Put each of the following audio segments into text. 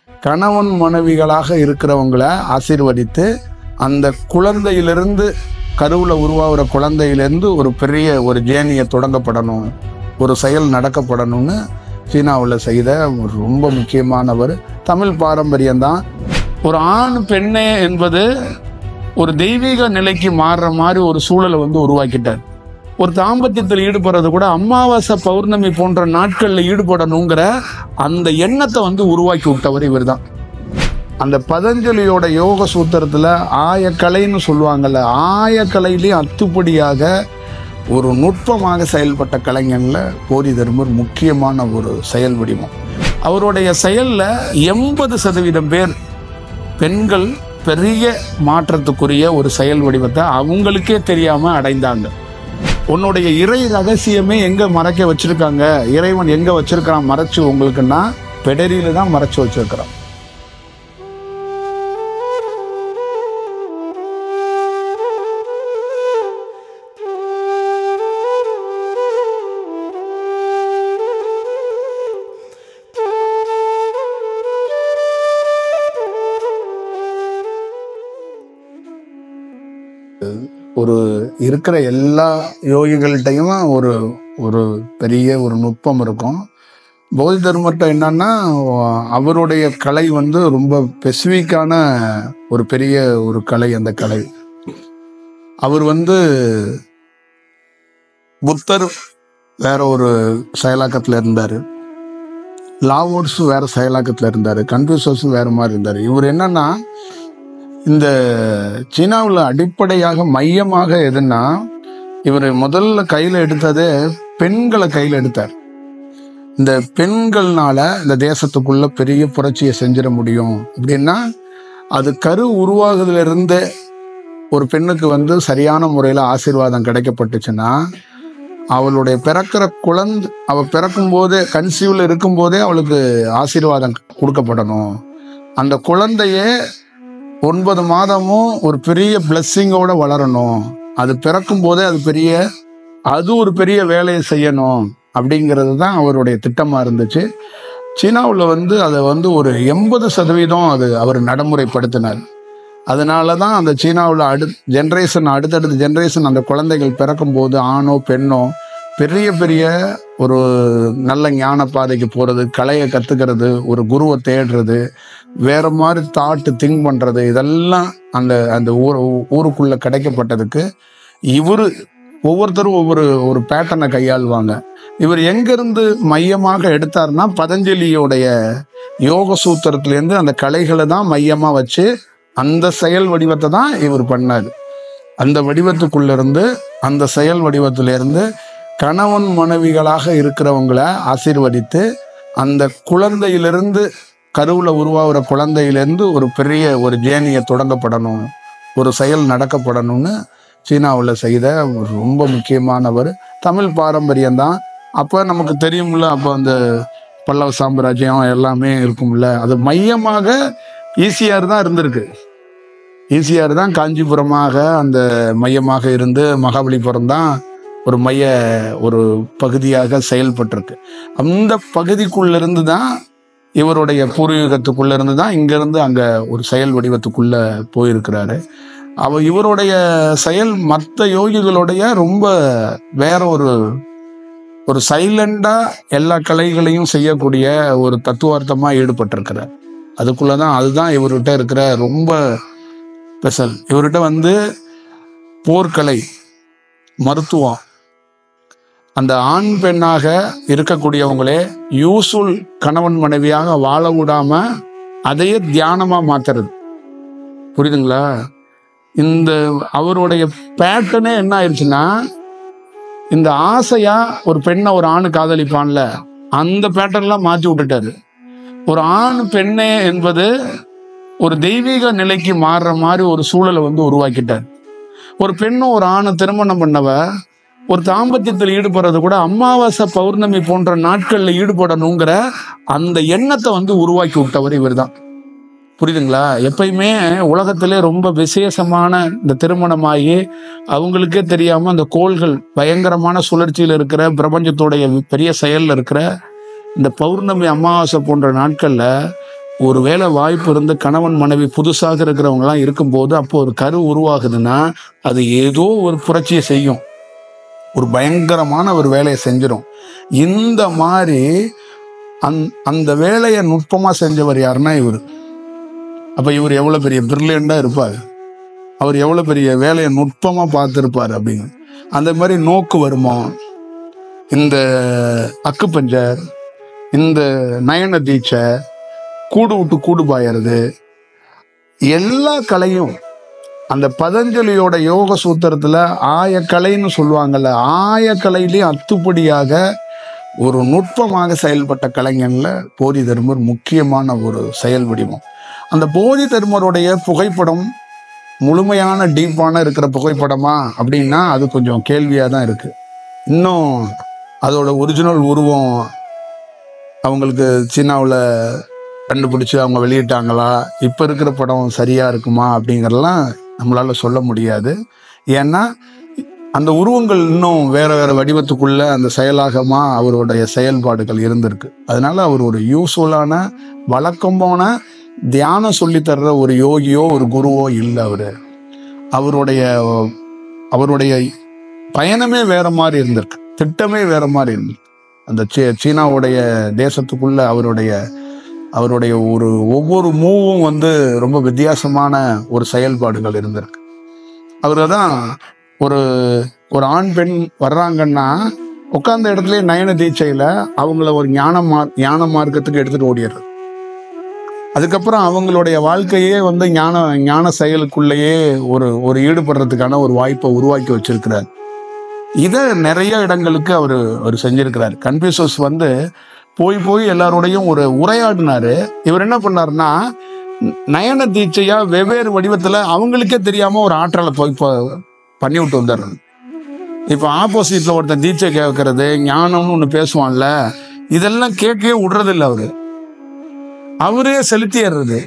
கணவன் மனைவிகளாக இருக்கிறவங்களை ஆசீர்வதித்து அந்த குழந்தையிலிருந்து கருவுல உருவாகிற குழந்தையிலேருந்து ஒரு பெரிய ஒரு ஜேர்னியை தொடங்கப்படணும், ஒரு செயல் நடக்கப்படணும்னு சீனாவில் செய்த ஒரு ரொம்ப முக்கியமானவர். தமிழ் பாரம்பரியம்தான். ஒரு ஆண் பெண்ணே என்பது ஒரு தெய்வீக நிலைக்கு மாறுற மாதிரி ஒரு சூழலை உருவாக்கிட்டார். ஒரு தாம்பத்தியத்தில் ஈடுபடுறது கூட அமாவாசை பௌர்ணமி போன்ற நாட்களில் ஈடுபடணுங்கிற அந்த எண்ணத்தை உருவாக்கி விட்டவர் இவர் தான். அந்த பதஞ்சலியோட யோக சூத்திரத்தில் ஆயக்கலைன்னு சொல்லுவாங்கள்ல, ஆயக்கலையிலேயும் அத்துப்படியாக ஒரு நுட்பமாக செயல்பட்ட கலைஞனில் போதி தர்மர் முக்கியமான ஒரு செயல் வடிவம். அவருடைய செயலில் 80% பேர் பெண்கள் பெரிய மாற்றத்துக்குரிய ஒரு செயல் வடிவத்தை அவங்களுக்கே தெரியாமல் அடைந்தாங்க. உன்னுடைய இறை ரகசியமே எங்கே மறைக்க வச்சிருக்காங்க, இறைவன் எங்கே வச்சிருக்கிறான் மறைச்சு உங்களுக்குன்னா பெடரியில தான் மறைச்சு வச்சிருக்கிறான். ஒரு இருக்கிற எல்லா யோகிகள்கிட்டையும் ஒரு ஒரு பெரிய ஒரு நுட்பம் இருக்கும். போதி தர்மர்கிட்ட என்னன்னா அவருடைய கலை ரொம்ப ஸ்பெசிஃபிக்கான ஒரு பெரிய ஒரு கலை. அந்த கலை அவர் புத்தர் வேற ஒரு செயலாக்கத்தில் இருந்தார், லாவோட்ஸ் வேற செயலாக்கத்தில் இருந்தார், கன்ஃபூஷியஸும் வேற மாதிரி இருந்தார். இவர் என்னன்னா இந்த சீனாவில் அடிப்படையாக மையமாக எதுன்னா இவர் முதல்ல கையில் எடுத்ததே பெண்களை கையில் எடுத்தார். இந்த பெண்கள்னால இந்த தேசத்துக்குள்ள பெரிய புரட்சியை செஞ்சிட முடியும் அப்படின்னா அது கரு உருவாகுதுலேருந்து ஒரு பெண்ணுக்கு சரியான முறையில் ஆசீர்வாதம் கிடைக்கப்பட்டுச்சுன்னா அவளுடைய பிறக்கிற குழந்தை அவள் பிறக்கும் போதே கன்சீவில் இருக்கும்போதே அவளுக்கு ஆசீர்வாதம் கொடுக்கப்படணும். அந்த குழந்தையே 9 மாதமும் ஒரு பெரிய பிளஸ்ஸிங்கோட வளரணும். அது பிறக்கும் போதே அது ஒரு பெரிய வேலையை செய்யணும் அப்படிங்கிறது தான் அவருடைய திட்டமாக இருந்துச்சு. சீனாவில் அதை ஒரு 80% அது அவர் நடைமுறைப்படுத்தினார். அதனால தான் அந்த சீனாவில் அடுத்தடுத்த ஜென்ரேஷன் அந்த குழந்தைகள் பிறக்கும் போது ஆணோ பெண்ணோ பெரிய பெரிய ஒரு நல்ல ஞான பாதைக்கு போகிறது, கலையை கற்றுக்கிறது, ஒரு குருவை தேடுறது, வேற மாதிரி திங்க் பண்ணுறது, இதெல்லாம் அந்த ஊருக்குள்ளே கிடைக்கப்பட்டதுக்கு ஒவ்வொருத்தரும் ஒரு பேட்டர்னை கையாளுவாங்க. இவர் எங்கேருந்து மையமாக எடுத்தார்னா பதஞ்சலியோடைய யோக சூத்திரத்துலேருந்து அந்த கலைகளை தான் மையமாக வச்சு அந்த செயல் வடிவத்தை தான் இவர் பண்ணார். அந்த வடிவத்துக்குள்ளேருந்து அந்த செயல் வடிவத்திலேருந்து கணவன் மனைவிகளாக இருக்கிறவங்களை ஆசீர்வதித்து அந்த குழந்தையிலிருந்து கருவில் உருவாகிற குழந்தையிலேருந்து ஒரு பெரிய ஒரு ஜேர்னியை தொடங்கப்படணும், ஒரு செயல் நடக்கப்படணும்னு சீனாவில் செய்த ஒரு ரொம்ப முக்கியமானவர். தமிழ் பாரம்பரியம்தான். அப்போ நமக்கு தெரியும்ல, அப்போ அந்த பல்லவ சாம்ராஜ்யம் எல்லாமே இருக்கும்ல, அது மையமாக ஈசிஆர் தான் இருந்திருக்கு. ஈசிஆர் தான் காஞ்சிபுரமாக அந்த மையமாக இருந்து மகாபலிபுரம் தான் ஒரு பகுதியாக செயல்பட்டிருக்கு. அந்த பகுதிக்குள்ளிருந்து தான் இவருடைய பூர்வீகத்துக்குள்ளேருந்து தான் இங்கேருந்து அங்கே ஒரு செயல் வடிவத்துக்குள்ளே போயிருக்கிறாரு. இவருடைய செயல் மற்ற யோகிகளுடைய ரொம்ப வேற ஒரு சைலண்டாக எல்லா கலைகளையும் செய்யக்கூடிய ஒரு தத்துவார்த்தமாக ஈடுபட்டிருக்கிறார். அதுதான் இவர்கிட்ட இருக்கிற ரொம்ப ஸ்பெஷல். இவர்கிட்ட போர்க்கலை, மருத்துவம், அந்த ஆண் பெண்ணாக இருக்கக்கூடியவங்களே யூசுல் கணவன் மனைவியாக வாழ விடாம அதையே தியானமா மாத்துறது. புரியுதுங்களா? இந்த அவருடைய பேட்டர்னே என்ன ஆயிடுச்சுன்னா, இந்த ஆசையா ஒரு பெண்ணை ஒரு ஆணு காதலிப்பான்ல, அந்த பேட்டர்ன்லாம் மாற்றி விட்டுட்டாரு. ஒரு ஆண் பெண்ணே என்பது ஒரு தெய்வீக நிலைக்கு மாறுற மாதிரி ஒரு சூழலை உருவாக்கிட்டார். ஒரு பெண்ணும் ஒரு ஆணை திருமணம் பண்ணவ ஒரு தாம்பத்தியத்தில் ஈடுபடுறது கூட அமாவாசை பௌர்ணமி போன்ற நாட்களில் ஈடுபடணுங்கிற அந்த எண்ணத்தை உருவாக்கி விட்டவர் இவர் தான். புரியுதுங்களா? எப்பயுமே உலகத்திலே ரொம்ப விசேஷமான இந்த திருமணமாகி அவங்களுக்கே தெரியாம அந்த கோள்கள் பயங்கரமான சுழற்சியில் இருக்கிற பிரபஞ்சத்துடைய பெரிய செயல்ல இருக்கிற இந்த பௌர்ணமி அமாவாசை போன்ற நாட்கள்ல ஒருவேளை வாய்ப்பு இருந்து கணவன் மனைவி புதுசாக இருக்கிறவங்கலாம் இருக்கும்போது அப்போ ஒரு கரு உருவாகுதுன்னா அது ஏதோ ஒரு புரட்சியை செய்யும், ஒரு பயங்கரமான ஒரு வேலையை செஞ்சிடும். இந்த மாதிரி அந்த வேலையை நுட்பமா செஞ்சவர் யாருன்னா இவர். அப்ப இவர் எவ்வளவு பெரிய பிரில்லியண்டா இருப்பார், அவர் எவ்வளவு பெரிய வேலையை நுட்பமா பார்த்துருப்பார் அப்படின்னு. அந்த மாதிரி நோக்கு வருமம், இந்த அக்குப்பஞ்சர், இந்த நயன தீட்சை, கூடு விட்டு கூடு பாயறது, எல்லா கலையும் அந்த பதஞ்சலியோட யோக சூத்திரத்துல ஆயக்கலைன்னு சொல்லுவாங்கல்ல, ஆயக்கலையிலேயும் அத்துப்படியாக ஒரு நுட்பமாக செயல்பட்ட கலைஞன்ல போதி தர்மர் முக்கியமான ஒரு செயல் வடிவம். அந்த போதி தர்மருடைய புகைப்படம் முழுமையான டீப்பான இருக்கிற புகைப்படமா அப்படின்னா அது கொஞ்சம் கேள்வியா தான் இருக்கு. இன்னும் அதோட ஒரிஜினல் உருவம் அவங்களுக்கு சீனாவில் கண்டுபிடிச்சு அவங்க வெளியிட்டாங்களா, இப்போ இருக்கிற படம் சரியா இருக்குமா அப்படிங்கிறதெல்லாம் நம்மளால சொல்ல முடியாது. ஏன்னா அந்த உருவங்கள் இன்னும் வேற வேற வடிவத்துக்குள்ள அந்த செயலாகமா அவருடைய செயல்பாடுகள் இருந்திருக்கு. அதனால அவர் ஒரு யூஸ்ஃபுல்லான வழக்கமான தியானம் சொல்லி தர்ற ஒரு யோகியோ ஒரு குருவோ இல்லை. அவருடைய பயணமே வேற மாதிரி இருந்திருக்கு, திட்டமே வேற மாதிரி இருந்திருக்கு. அந்த சீனாவுடைய தேசத்துக்குள்ள அவருடைய ஒரு ஒவ்வொரு மூவும் ரொம்ப வித்தியாசமான ஒரு செயல்பாடுகள் இருந்திருக்கு. அவரு தான் ஒரு ஆண் பெண் வர்றாங்கன்னா உட்கார்ந்த இடத்துல நயன தீட்சையில அவங்கள ஒரு ஞான மார்க்கத்துக்கு எடுத்துட்டு ஓடிடுறது. அதுக்கப்புறம் அவங்களுடைய வாழ்க்கையே ஞான செயலுக்குள்ளேயே ஒரு ஈடுபடுறதுக்கான ஒரு வாய்ப்பை உருவாக்கி வச்சிருக்கிறார். இதை நிறைய இடங்களுக்கு அவர் செஞ்சிருக்கிறார். கன்ஃபியூஷஸ் போய் எல்லாரோடையும் ஒரு உரையாடினாரு. இவர் என்ன பண்ணாருன்னா நயன தீட்சையா வெவ்வேறு வடிவத்துல அவங்களுக்கே தெரியாம ஒரு ஆற்றலை போய் பண்ணி விட்டு வந்துடுறது. இப்ப ஆப்போசிட்ல ஒருத்தன் தீட்சை கேட்கறது, ஞானம்னு ஒண்ணு பேசுவான்ல, இதெல்லாம் கேட்கவே விடுறது இல்லை. அவரே செலுத்திடுறது,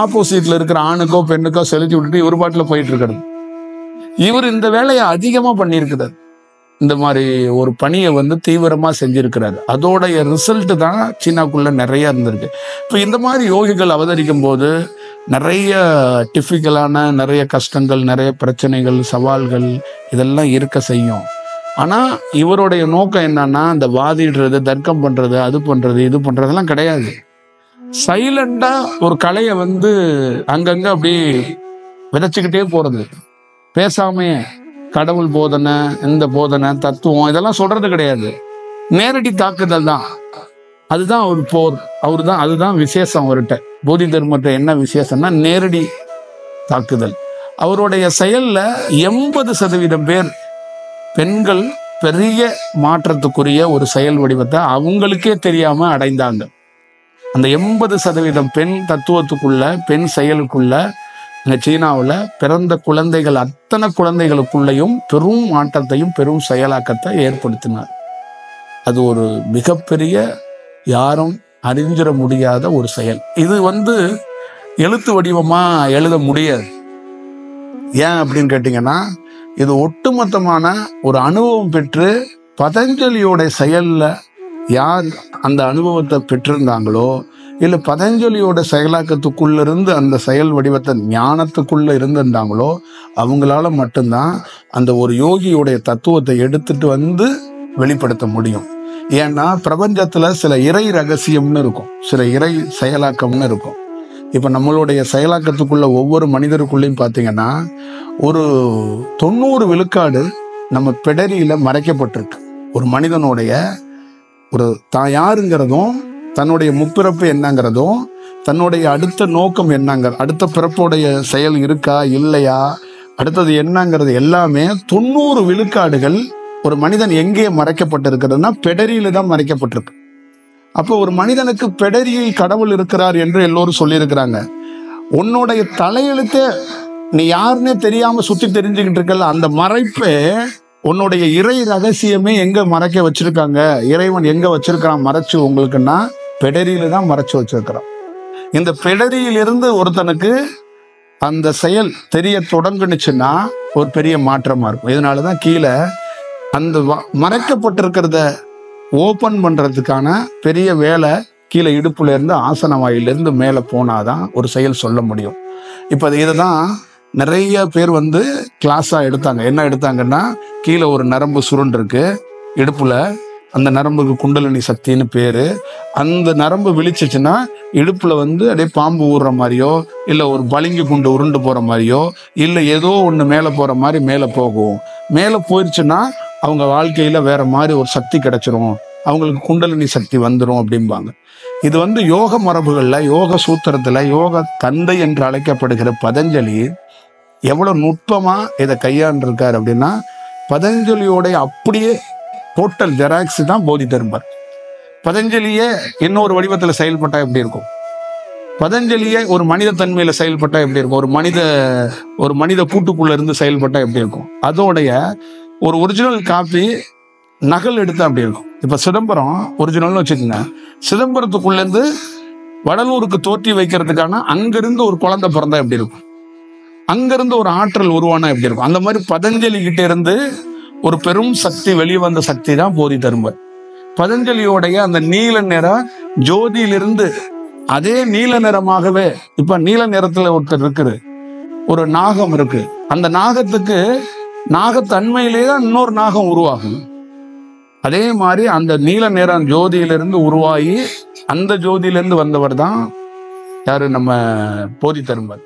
ஆப்போசிட்ல இருக்கிற ஆணுக்கோ பெண்ணுக்கோ செலுத்தி விட்டுட்டு இவர் பாட்டுல போயிட்டு இருக்கிறது. இவர் இந்த வேலையை அதிகமா பண்ணியிருக்கிறார். இந்த மாதிரி ஒரு பணியை தீவிரமா செஞ்சிருக்கிறாரு. அதோடைய ரிசல்ட் தான் சீனாக்குள்ள நிறைய இருந்திருக்கு. இப்போ இந்த மாதிரி யோகிகள் அவதரிக்கும் போது நிறைய டிஃபிகலான நிறைய கஷ்டங்கள், நிறைய பிரச்சனைகள், சவால்கள் இதெல்லாம் இருக்க செய்யும். ஆனா இவருடைய நோக்கம் என்னன்னா இந்த வாதிடுறது, தர்க்கம் பண்றது, அது பண்றது, இது பண்றதெல்லாம் கிடையாது. சைலண்டா ஒரு கலையை அங்கங்க அப்படி விதைச்சுக்கிட்டே போறது, பேசாமையே கடவுள் போதனை, இந்த போதனை, தத்துவம் இதெல்லாம் சொல்றது கிடையாது. நேரடி தாக்குதல் தான். அதுதான் ஒரு போர். அதுதான் விசேஷம் அவர்கிட்ட. போதி தர்மத்தை என்ன விசேஷம்னா நேரடி தாக்குதல். அவருடைய செயல்ல 80% பேர் பெண்கள் பெரிய மாற்றத்துக்குரிய ஒரு செயல் வடிவத்தை அவங்களுக்கே தெரியாம அடைந்தாங்க. அந்த 80% பெண் தத்துவத்துக்குள்ள, பெண் செயலுக்குள்ள இந்த சீனாவில் பிறந்த குழந்தைகள் அத்தனை குழந்தைகளுக்குள்ளேயும் பெரும் மாற்றத்தையும் பெரும் செயலாக்கத்தை ஏற்படுத்தினார். அது ஒரு மிகப்பெரிய, யாரும் அறிஞ்சிட முடியாத ஒரு செயல். இது எழுத்து வடிவமா எழுத முடியாது. ஏன் அப்படின்னு கேட்டீங்கன்னா இது ஒட்டுமொத்தமான ஒரு அனுபவம் பெற்று பதஞ்சலியோட செயல்ல யார் அந்த அனுபவத்தை பெற்றிருந்தாங்களோ, இல்ல பதஞ்சலியோட செயலாக்கத்துக்குள்ள இருந்து அந்த செயல் வடிவத்தை ஞானத்துக்குள்ள இருந்திருந்தாங்களோ அவங்களால மட்டும்தான் அந்த ஒரு யோகியோடைய தத்துவத்தை எடுத்துட்டு வெளிப்படுத்த முடியும். ஏன்னா பிரபஞ்சத்துல சில இறை ரகசியம்னு இருக்கும், சில இறை செயலாக்கம்னு இருக்கும். இப்ப நம்மளுடைய செயலாக்கத்துக்குள்ள ஒவ்வொரு மனிதருக்குள்ளேயும் பாத்தீங்கன்னா ஒரு 90 விழுக்காடு நம்ம பிடரியில மறைக்கப்பட்டிருக்கு. ஒரு மனிதனுடைய தான் யாருங்கிறதும், தன்னுடைய முப்பிறப்பு என்னங்கிறதும், தன்னுடைய அடுத்த நோக்கம் என்னங்க, அடுத்த பிறப்புடைய செயல் இருக்கா இல்லையா, அடுத்தது என்னங்கிறது எல்லாமே 90 விழுக்காடுகள் ஒரு மனிதன் எங்கே மறைக்கப்பட்டிருக்கிறதுனா பெடரியில தான் மறைக்கப்பட்டிருக்கு. அப்போ ஒரு மனிதனுக்கு பெடரியில் கடவுள் இருக்கிறார் என்று எல்லோரும் சொல்லியிருக்கிறாங்க. உன்னுடைய தலையெழுத்தே நீ யாருன்னே தெரியாம சுத்தி தெரிஞ்சுக்கிட்டு இருக்கல, அந்த மறைப்பே உன்னுடைய இறை ரகசியமே எங்க மறைக்க வச்சிருக்காங்க, இறைவன் எங்க வச்சிருக்கான் மறைச்சு உங்களுக்குன்னா பெடரியில தான் மறைச்சு வச்சிருக்கிறான். இந்த பெடரியிலிருந்து ஒருத்தனுக்கு அந்த செயல் தெரிய தொடங்குனுச்சுன்னா ஒரு பெரிய மாற்றமா இருக்கும். இதனாலதான் கீழே அந்த மறைக்கப்பட்டிருக்கிறத ஓபன் பண்றதுக்கான பெரிய வேலை கீழே இடுப்புல இருந்து ஆசன வாயிலிருந்து மேலே போனாதான் ஒரு செயல் சொல்ல முடியும். இப்போ இதை தான் நிறைய பேர் வந்து கிளாஸா எடுத்தாங்க. என்ன எடுத்தாங்கன்னா, கீழே ஒரு நரம்பு சுருண்டு இருக்கு இடுப்புல, அந்த நரம்புக்கு குண்டலினி சக்தின்னு பேரு. அந்த நரம்பு விழிச்சிச்சுன்னா இடுப்புல வந்து அப்படியே பாம்பு ஊறுற மாதிரியோ, இல்லை ஒரு பளிங்கு குண்டு உருண்டு போற மாதிரியோ, இல்லை ஏதோ ஒன்று மேலே போற மாதிரி மேலே போகும். மேலே போயிடுச்சுன்னா அவங்க வாழ்க்கையில வேற மாதிரி ஒரு சக்தி கிடைச்சிரும், அவங்களுக்கு குண்டலினி சக்தி வந்துடும் அப்படிம்பாங்க. இது வந்து யோக மரபுகள்ல, யோக சூத்திரத்துல, யோக தந்தை என்று அழைக்கப்படுகிற பதஞ்சலி எவ்வளவு நுட்பமா இதை கையாண்டிருக்காரு அப்படின்னா, பதஞ்சலியோடைய அப்படியே டோட்டல் ஜெராக்ஸ் தான் போதி தர்மர். பதஞ்சலியே இன்னொரு வடிவத்துல செயல்பட்டா எப்படி இருக்கும், பதஞ்சலியே ஒரு மனித தன்மையில செயல்பட்டா எப்படி இருக்கும், ஒரு மனித பூட்டுக்குள்ள இருந்து செயல்பட்டா எப்படி இருக்கும், அதோடைய ஒரு ஒரிஜினல் காப்பி நகல் எடுத்து அப்படி இருக்கும். இப்ப சிதம்பரம் ஒரிஜினல்னு வச்சுக்கோங்க, சிதம்பரத்துக்குள்ள இருந்து வடலூருக்கு தோற்றி வைக்கிறதுக்கான அங்கிருந்து ஒரு குழந்தை பிறந்தா எப்படி இருக்கும், அங்கிருந்து ஒரு ஆற்றல் உருவானா எப்படி இருக்கும். அந்த மாதிரி பதஞ்சலி கிட்ட இருந்து ஒரு பெரும் சக்தி வெளிவந்த சக்தி தான் போதி தர்மர். பதஞ்சலியோடைய அந்த நீல நிற ஜோதியிலிருந்து அதே நீல நிறமாகவே, இப்ப நீல நிறத்துல ஒருத்தர் இருக்குது, ஒரு நாகம் இருக்கு, அந்த நாகத்துக்கு நாகத்தன்மையிலே தான் இன்னொரு நாகம் உருவாகும். அதே மாதிரி அந்த நீல நிறம் ஜோதியிலிருந்து உருவாகி அந்த ஜோதியிலிருந்து வந்தவர் தான் யாரு, நம்ம போதி தர்மர்.